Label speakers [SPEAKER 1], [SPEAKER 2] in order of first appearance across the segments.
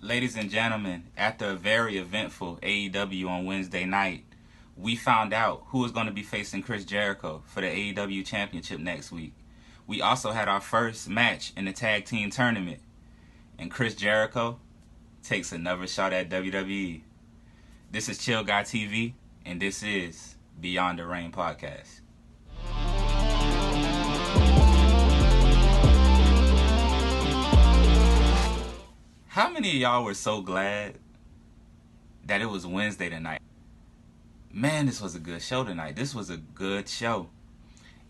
[SPEAKER 1] Ladies and gentlemen, after a very eventful AEW on Wednesday night, we found out who is going to be facing Chris Jericho for the AEW Championship next week. We also had our first match in the tag team tournament, and Chris Jericho takes another shot at WWE. This is Chill Guy TV, and this is Beyond the Ring Podcast. How many of y'all were so glad that it was Wednesday tonight? Man, this was a good show tonight. This was a good show.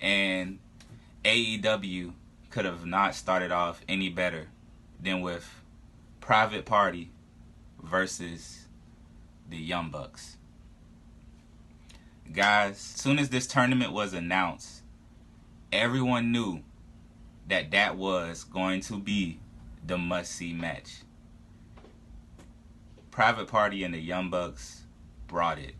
[SPEAKER 1] And AEW could have not started off any better than with Private Party versus the Young Bucks. Guys, as soon as this tournament was announced, everyone knew that that was going to be the must-see match. Private Party and the Young Bucks brought it.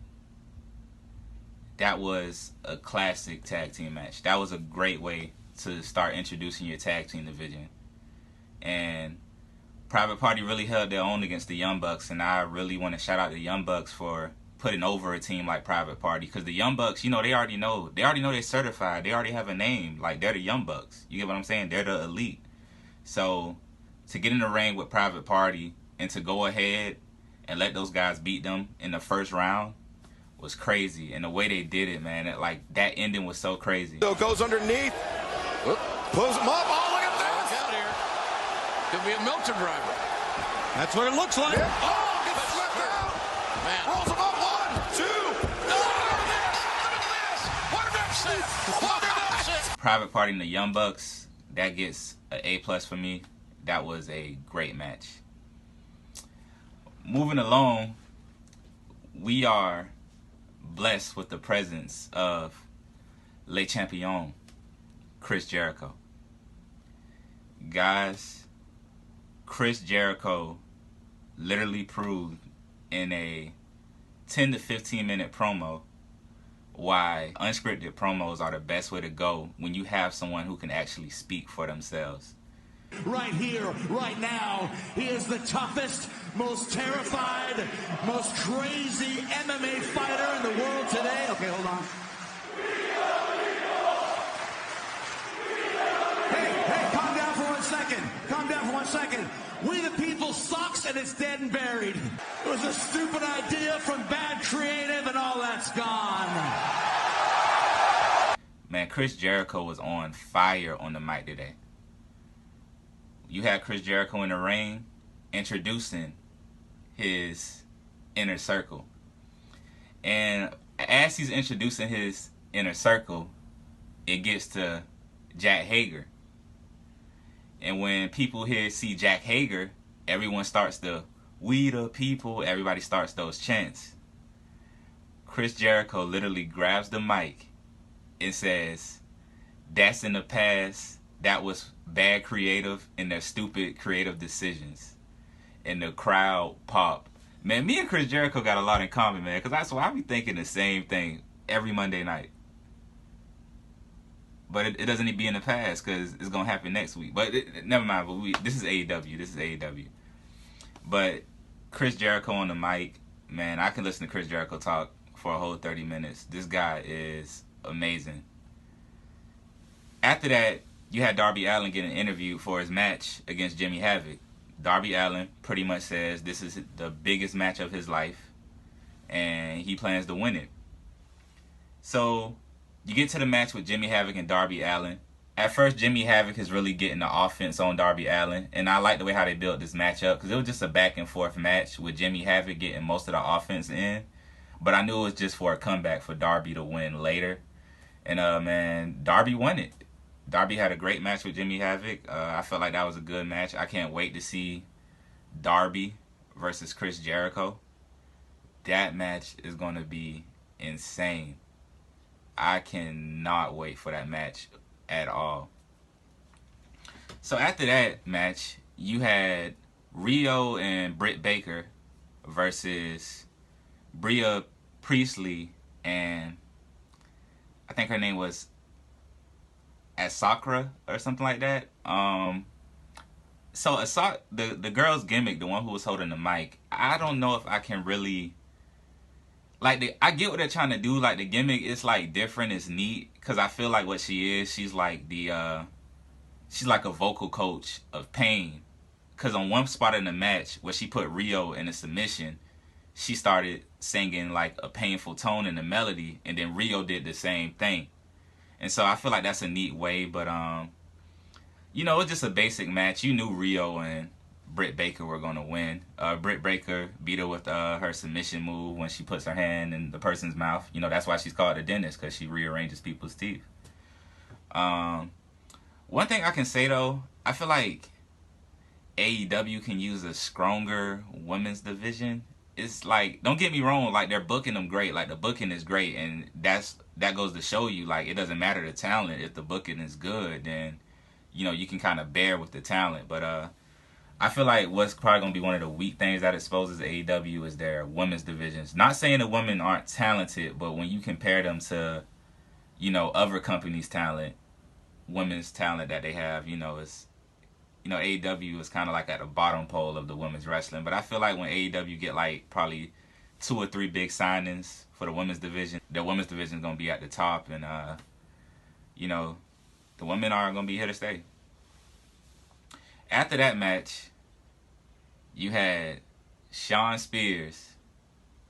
[SPEAKER 1] That was a classic tag team match. That was a great way to start introducing your tag team division. And Private Party really held their own against the Young Bucks, and I really want to shout out the Young Bucks for putting over a team like Private Party, because the Young Bucks, you know, they already know they're certified. They already have a name. Like, they're the Young Bucks. You get what I'm saying? They're the elite. So to get in the ring with Private Party and to go ahead and let those guys beat them in the first round was crazy. And the way they did it, man, that ending was so crazy.
[SPEAKER 2] So goes underneath, pulls him up. Oh, look at
[SPEAKER 3] this! Look out here. Could be a Milton driver.
[SPEAKER 2] That's what it looks like.
[SPEAKER 3] Yeah.
[SPEAKER 2] Oh, gets swept out.
[SPEAKER 3] Man.
[SPEAKER 2] Rolls him up. 1, 2.
[SPEAKER 3] What an upset! What an upset!
[SPEAKER 1] Private Party and the Young Bucks, that gets an A+ for me. That was a great match. Moving along, we are blessed with the presence of Lechampion, Chris Jericho. Guys, Chris Jericho literally proved in a 10 to 15 minute promo why unscripted promos are the best way to go when you have someone who can actually speak for themselves.
[SPEAKER 4] Right here, right now, he is the toughest, most terrified, most crazy MMA fighter in the world today. Okay, hold on. Hey, calm down for 1 second. Calm down for 1 second. We the people sucks and it's dead and buried. It was a stupid idea from bad creative and all that's gone.
[SPEAKER 1] Man, Chris Jericho was on fire on the mic today. You had Chris Jericho in the ring introducing his inner circle. And as he's introducing his inner circle, it gets to Jack Hager. And when people see Jack Hager, everyone starts to, "We the people," everybody starts those chants. Chris Jericho literally grabs the mic and says, "That's in the past. That was bad creative and their stupid creative decisions." And the crowd pop. Man, me and Chris Jericho got a lot in common, man, because that's why I be thinking the same thing every Monday night. But it doesn't need to be in the past because it's going to happen next week. But never mind. But this is AEW. This is AEW. But Chris Jericho on the mic, man, I can listen to Chris Jericho talk for a whole 30 minutes. This guy is amazing. After that, you had Darby Allin getting interviewed for his match against Jimmy Havoc. Darby Allin pretty much says this is the biggest match of his life, and he plans to win it. So you get to the match with Jimmy Havoc and Darby Allin. At first, Jimmy Havoc is really getting the offense on Darby Allin, and I like the way how they built this match up because it was just a back and forth match with Jimmy Havoc getting most of the offense in. But I knew it was just for a comeback for Darby to win later. And, man, Darby won it. Darby had a great match with Jimmy Havoc. I felt like that was a good match. I can't wait to see Darby versus Chris Jericho. That match is going to be insane. I cannot wait for that match at all. So after that match, you had Rio and Britt Baker versus Bria, Priestley, and I think her name was Sakura or something like that. So aside the girl's gimmick, the one who was holding the mic, I don't know if I can really like I get what they're trying to do. Like the gimmick is like different, it's neat because I feel like what she is, she's like she's like a vocal coach of pain. Because on one spot in the match where she put Rio in a submission, she started singing like a painful tone in the melody, and then Rio did the same thing. And so I feel like that's a neat way, but you know, it's just a basic match. You knew Rio and Britt Baker were going to win. Britt Baker beat her with her submission move when she puts her hand in the person's mouth. You know, that's why she's called a dentist, because she rearranges people's teeth. One thing I can say, though, I feel like AEW can use a stronger women's division. It's like, don't get me wrong, like they're booking them great. Like the booking is great, and that goes to show you, like, it doesn't matter the talent. If the booking is good, then, you know, you can kind of bear with the talent. But I feel like what's probably going to be one of the weak things that exposes AEW is their women's divisions. Not saying the women aren't talented, but when you compare them to, you know, other companies' talent, women's talent that they have, you know, it's, you know, AEW is kind of like at the bottom pole of the women's wrestling. But I feel like when AEW get like probably 2 or 3 big signings for the women's division, the women's division is going to be at the top. And, you know, the women are going to be here to stay. After that match, you had Shawn Spears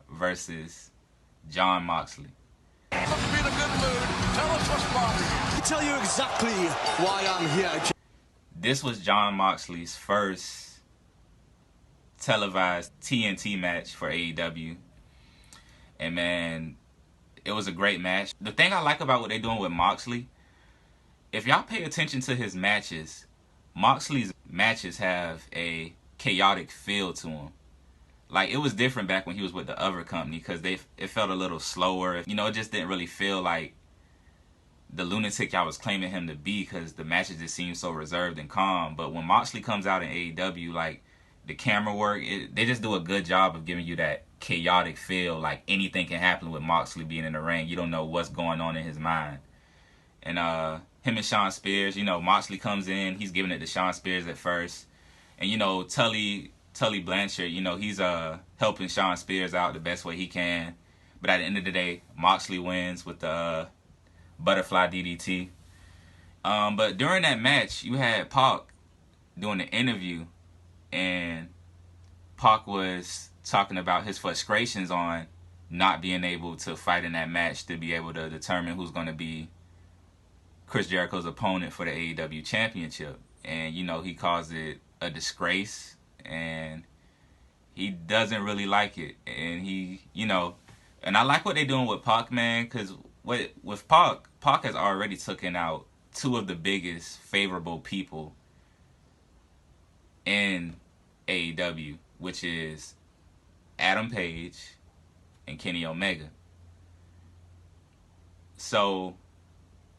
[SPEAKER 1] versus Jon Moxley.
[SPEAKER 3] Look to be in a good mood. Tell us what's bothering you.
[SPEAKER 5] I'll tell you exactly why I'm here.
[SPEAKER 1] This was Jon Moxley's first televised TNT match for AEW. And man, it was a great match. The thing I like about what they're doing with Moxley, if y'all pay attention to his matches, Moxley's matches have a chaotic feel to them. Like, it was different back when he was with the other company because it felt a little slower. You know, it just didn't really feel like the lunatic y'all was claiming him to be because the matches just seemed so reserved and calm. But when Moxley comes out in AEW, like, the camera work, they just do a good job of giving you that chaotic feel. Like, anything can happen with Moxley being in the ring. You don't know what's going on in his mind. And him and Shawn Spears, you know, Moxley comes in, he's giving it to Shawn Spears at first. And, you know, Tully Blanchard, you know, he's helping Shawn Spears out the best way he can. But at the end of the day, Moxley wins with the butterfly DDT. But during that match, you had Pac doing the interview, and Pac was talking about his frustrations on not being able to fight in that match to be able to determine who's going to be Chris Jericho's opponent for the AEW Championship. And, you know, he calls it a disgrace, and he doesn't really like it. And he, you know, and I like what they're doing with Pac, man, because with Pac has already taken out 2 of the biggest favorable people in AEW, which is Adam Page and Kenny Omega. So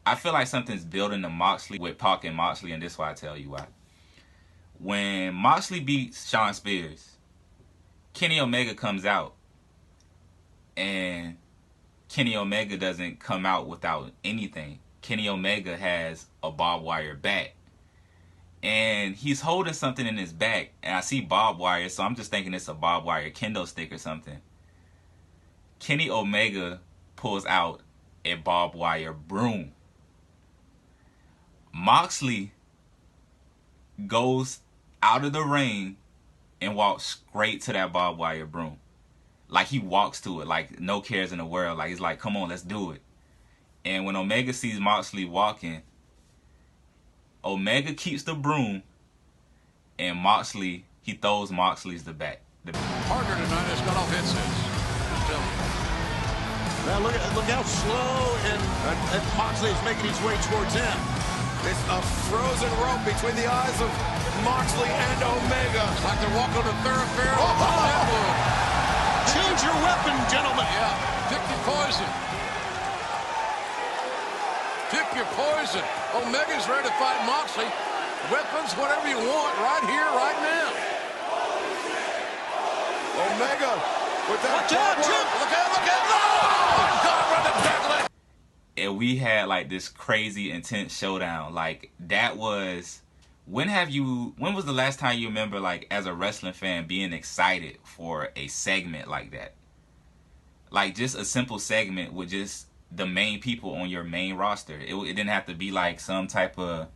[SPEAKER 1] I feel like something's building to Moxley with Pac and Moxley, and this is why I tell you why. When Moxley beats Shawn Spears, Kenny Omega comes out, and Kenny Omega doesn't come out without anything. Kenny Omega has a barbed wire bat, and he's holding something in his back, and I see barbed wire, so I'm just thinking it's a barbed wire kendo stick or something. Kenny Omega pulls out a barbed wire broom. Moxley goes out of the ring and walks straight to that barbed wire broom. Like, he walks to it, like no cares in the world. Like, he's like, come on, let's do it. And when Omega sees Moxley walking, Omega keeps the broom, and Moxley, he throws Moxley's the bat.
[SPEAKER 3] Partner tonight has got off headsets.
[SPEAKER 5] Now look how slow and Moxley is making his way towards him.
[SPEAKER 2] It's a frozen rope between the eyes of Moxley and Omega.
[SPEAKER 3] It's like they're walking a thoroughfare.
[SPEAKER 5] Choose your weapon, gentlemen.
[SPEAKER 3] Yeah, pick your poison. Pick your poison. Omega's ready to fight Moxley. Weapons, whatever you want, right here, right now.
[SPEAKER 2] Omega with that
[SPEAKER 5] Watch out, Chip.
[SPEAKER 3] Look out, look out. Oh, God, run the deadlift.
[SPEAKER 1] And we had like this crazy intense showdown. Like, that was When was the last time you remember, like, as a wrestling fan, being excited for a segment like that? Like, just a simple segment with just the main people on your main roster. It didn't have to be like some type of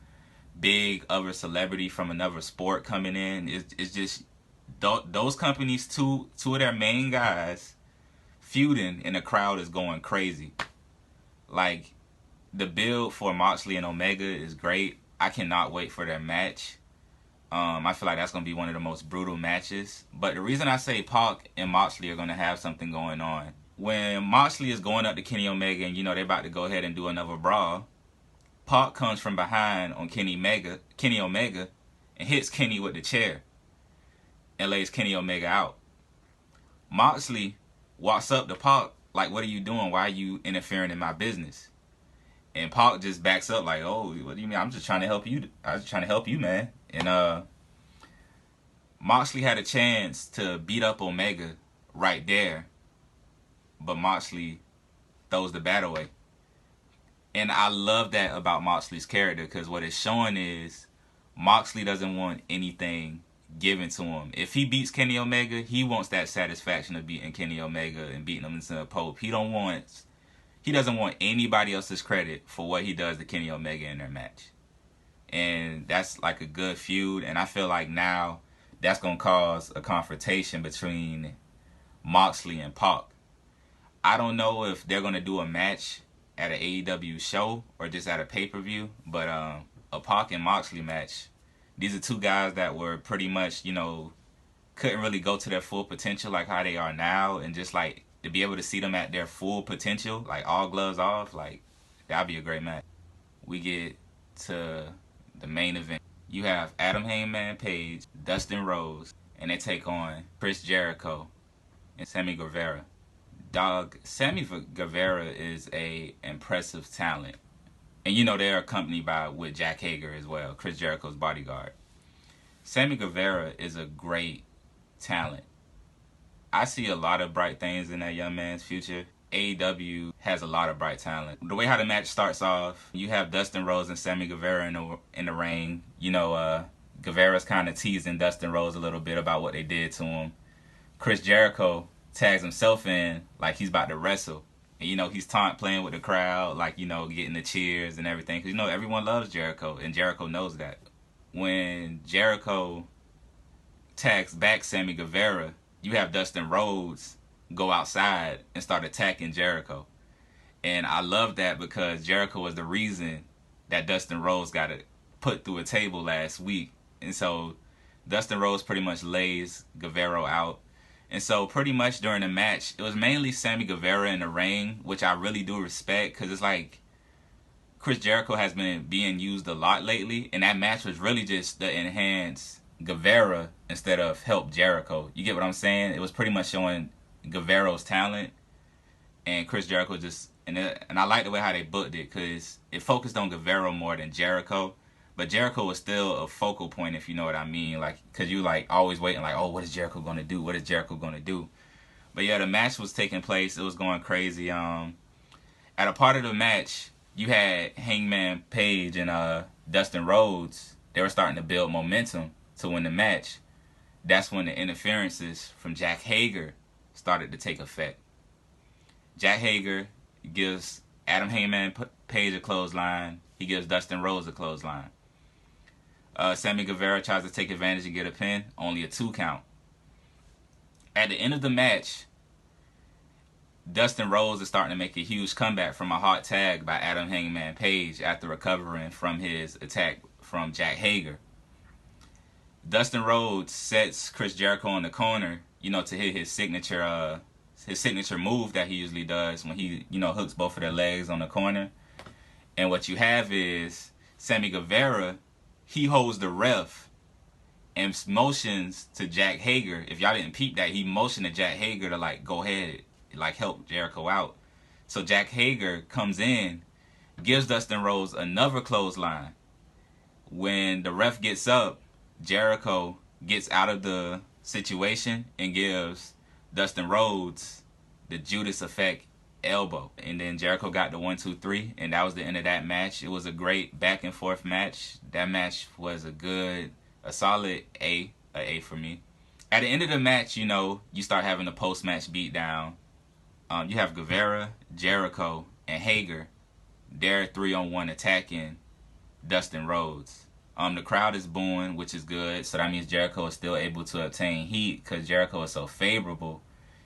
[SPEAKER 1] big other celebrity from another sport coming in. It's just those companies, two of their main guys feuding, and the crowd is going crazy. Like, the build for Moxley and Omega is great. I cannot wait for their match. I feel like that's going to be one of the most brutal matches. But the reason I say Pac and Moxley are going to have something going on, when Moxley is going up to Kenny Omega and, you know, they're about to go ahead and do another brawl, Pac comes from behind on Kenny Omega and hits Kenny with the chair and lays Kenny Omega out. Moxley walks up to Pac like, what are you doing? Why are you interfering in my business? And Pac just backs up like, oh, what do you mean? I'm just trying to help you. I was trying to help you, man. And Moxley had a chance to beat up Omega right there, but Moxley throws the bat away. And I love that about Moxley's character, because what it's showing is Moxley doesn't want anything given to him. If he beats Kenny Omega, he wants that satisfaction of beating Kenny Omega and beating him into a Pope. He doesn't want anybody else's credit for what he does to Kenny Omega in their match. And that's like a good feud. And I feel like now that's going to cause a confrontation between Moxley and Pac. I don't know if they're going to do a match at an AEW show or just at a pay-per-view. But a Pac and Moxley match, these are two guys that were pretty much, you know, couldn't really go to their full potential like how they are now. And just like, to be able to see them at their full potential, like all gloves off, like, that'd be a great match. We get to the main event. You have Adam Hangman Page, Dustin Rhodes, and they take on Chris Jericho and Sammy Guevara. Dog, Sammy Guevara is a impressive talent. And you know they're accompanied with Jack Hager as well, Chris Jericho's bodyguard. Sammy Guevara is a great talent. I see a lot of bright things in that young man's future. AEW has a lot of bright talent. The way how the match starts off, you have Dustin Rhodes and Sammy Guevara in the ring. You know, Guevara's kind of teasing Dustin Rhodes a little bit about what they did to him. Chris Jericho tags himself in like he's about to wrestle. And, you know, he's playing with the crowd, like, you know, getting the cheers and everything. Because, you know, everyone loves Jericho, and Jericho knows that. When Jericho tags back Sammy Guevara, you have Dustin Rhodes go outside and start attacking Jericho. And I love that because Jericho was the reason that Dustin Rhodes got put through a table last week. And so Dustin Rhodes pretty much lays Guevara out. And so pretty much during the match, it was mainly Sammy Guevara in the ring, which I really do respect, because it's like Chris Jericho has been being used a lot lately. And that match was really just to enhance Guevara instead of help Jericho. You get what I'm saying? It was pretty much showing Guevara's talent, and Chris Jericho just, and I like the way how they booked it, because it focused on Guevara more than Jericho, but Jericho was still a focal point, if you know what I mean, like, because you like always waiting like, oh, what is Jericho going to do? What is Jericho going to do? But yeah, the match was taking place. It was going crazy. At a part of the match, you had Hangman Page and Dustin Rhodes. They were starting to build momentum to win the match. That's when the interferences from Jack Hager started to take effect. Jack Hager gives Adam Hangman Page a clothesline. He gives Dustin Rhodes a clothesline. Sammy Guevara tries to take advantage and get a pin. Only a 2 count. At the end of the match, Dustin Rhodes is starting to make a huge comeback from a hot tag by Adam Hangman Page after recovering from his attack from Jack Hager. Dustin Rhodes sets Chris Jericho in the corner, you know, to hit his signature move that he usually does when he, you know, hooks both of their legs on the corner. And what you have is Sammy Guevara, he holds the ref and motions to Jack Hager. If y'all didn't peep that, he motioned to Jack Hager to, like, go ahead, like, help Jericho out. So Jack Hager comes in, gives Dustin Rhodes another clothesline. When the ref gets up, Jericho gets out of the situation and gives Dustin Rhodes the Judas effect elbow. And then Jericho got the 1, 2, 3, and that was the end of that match. It was a great back and forth match. That match was a solid A for me. At the end of the match, you know, you start having a post-match beatdown. You have Guevara, Jericho, and Hager. They're 3-on-1 attacking Dustin Rhodes. The crowd is booing, which is good. So that means Jericho is still able to obtain heat because Jericho is so favorable.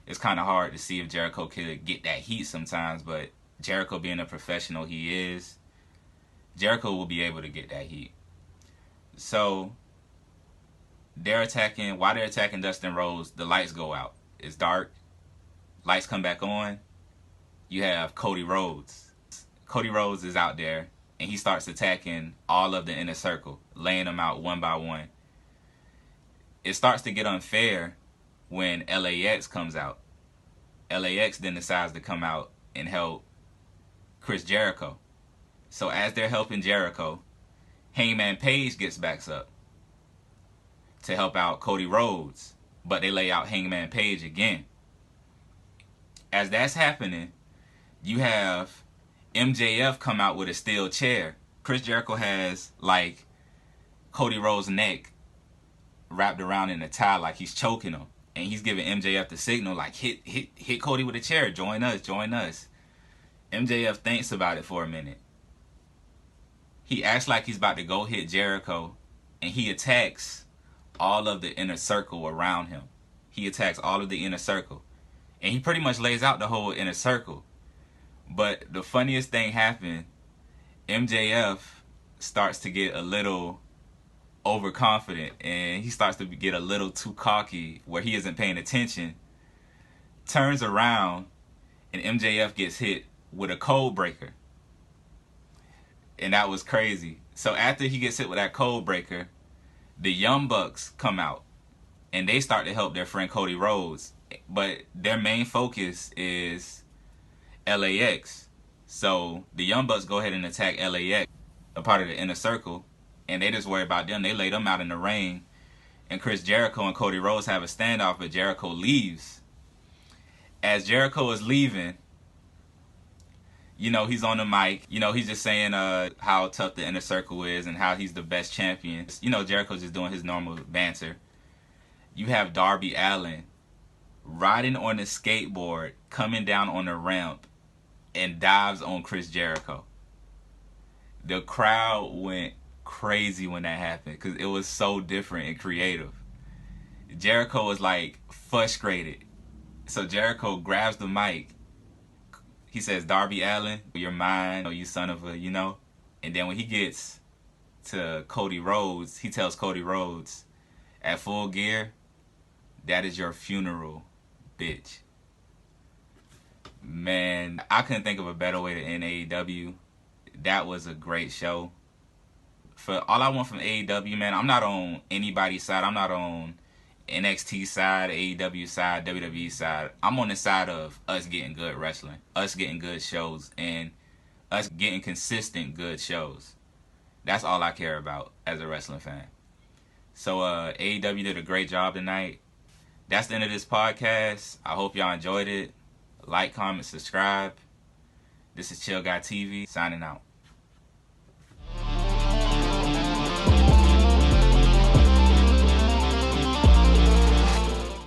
[SPEAKER 1] It's kind of hard to see if Jericho could get that heat sometimes, but Jericho being a professional he is, Jericho will be able to get that heat. So while they're attacking Dustin Rhodes, the lights go out. It's dark. Lights come back on. You have Cody Rhodes. Cody Rhodes is out there, and he starts attacking all of the inner circle, laying them out one by one. It starts to get unfair when LAX comes out. LAX then decides to come out and help Chris Jericho. So as they're helping Jericho, Hangman Page gets back up to help out Cody Rhodes, but they lay out Hangman Page again. As that's happening, you have MJF come out with a steel chair. Chris Jericho has like Cody Rhodes' neck wrapped around in a tie like he's choking him. And he's giving MJF the signal like, hit Cody with a chair. Join us, join us. MJF thinks about it for a minute. He acts like he's about to go hit Jericho, and he attacks all of the inner circle around him. He attacks all of the inner circle. And he pretty much lays out the whole inner circle. But the funniest thing happened, MJF starts to get a little overconfident, and he starts to get a little too cocky where he isn't paying attention, turns around, and MJF gets hit with a code breaker. And that was crazy. So after he gets hit with that code breaker, the Young Bucks come out, and they start to help their friend Cody Rhodes. But their main focus is LAX. So the Young Bucks go ahead and attack LAX, a part of the inner circle, and they just worry about them. They lay them out in the ring, and Chris Jericho and Cody Rhodes have a standoff, but Jericho leaves. As Jericho is leaving, you know, he's on the mic. You know, he's just saying how tough the inner circle is and how he's the best champion. You know, Jericho's just doing his normal banter. You have Darby Allin riding on the skateboard, coming down on the ramp, and dives on Chris Jericho. The crowd went crazy when that happened because it was so different and creative. Jericho was like frustrated. So Jericho grabs the mic. He says, "Darby Allin, you're mine, you son of a, you know." And then when he gets to Cody Rhodes, he tells Cody Rhodes, "At Full Gear, that is your funeral, bitch." Man, I couldn't think of a better way to end AEW. That was a great show. For all I want from AEW, man, I'm not on anybody's side. I'm not on NXT side, AEW side, WWE side. I'm on the side of us getting good wrestling, us getting good shows, and us getting consistent good shows. That's all I care about as a wrestling fan. So AEW did a great job tonight. That's the end of this podcast. I hope y'all enjoyed it. Like, comment, subscribe. This is Chill Guy TV, signing out.